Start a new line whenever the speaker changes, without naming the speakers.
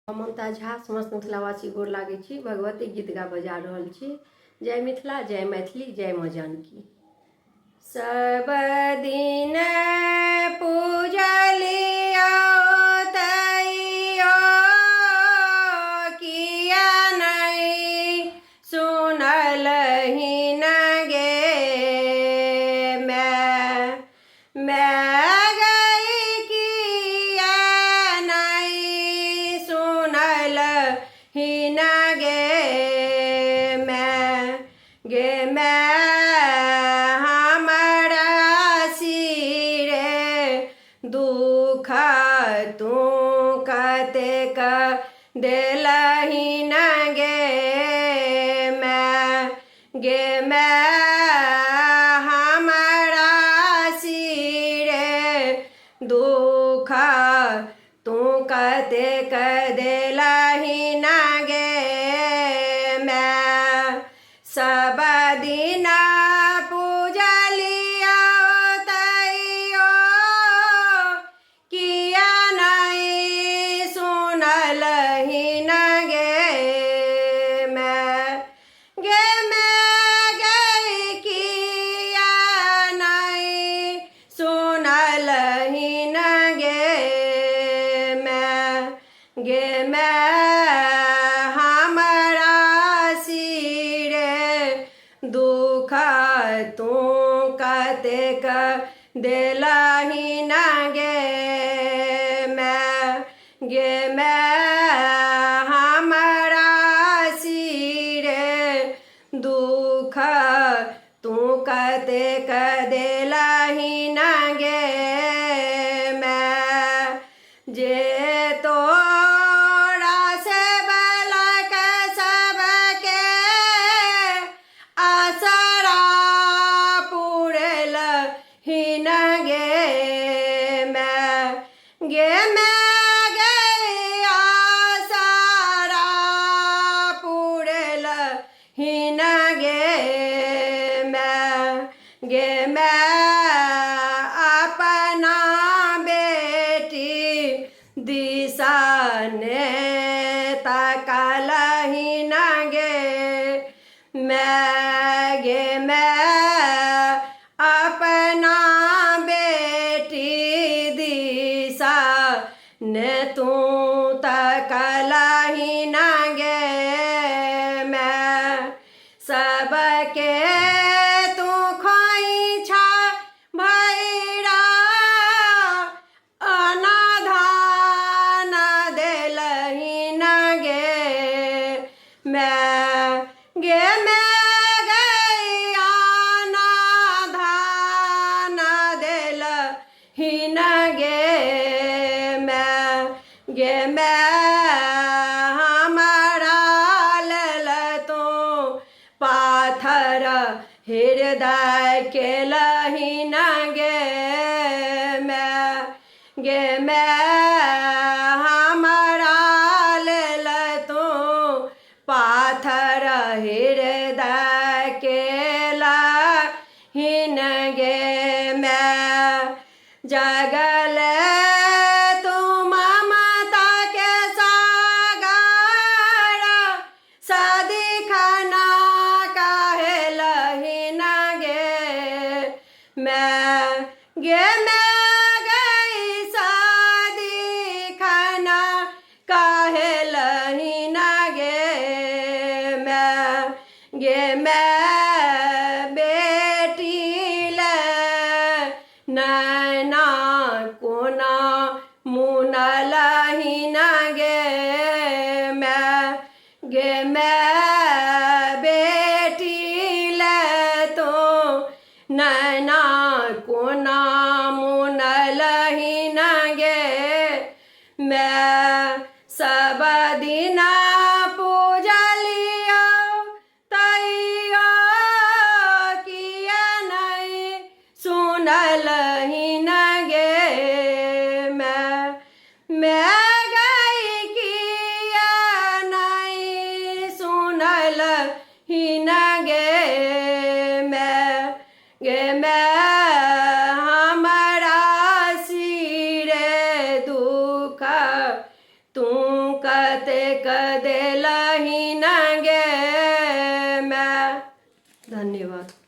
ममता झा समस्त मिथिलावासी गोर लागै छी। भगवती गीत गा बजा रहल छी। जय मिथिला, जय मैथिली, जय माँ जानकी। सब दिन पूजलियो तैयो किया नहीं सुनलहि न गे मैं दुख तू कतेक देलहि न गे मैं हमरा सिरे दुख तू कतेक देलहि न गे मैं सब दिन हमरा सिरे दुख तू कतेक देलहि न गे मैं हमरा सिरे दुख तू कतेक देलहि न गे मैं जे तो अपना बेटी दिशा ने तकलहि न गे मैं अपना बेटी दिशा ने तू तकलहि न गे मैं सबके मैं हमारा लल तो पाथर हृदय के लहि न गे मैं हमारा लल तो पाथर हृदय के लहि न गे मैं जगल मैं बेटी नैना कोना मुनलहि न गे मैं बेटी तो नैना कोना मुनलहि न गे मैं सब दिन मैं हमरा सिरे दुख तू कर ते कदे लही न गे मैं। धन्यवाद।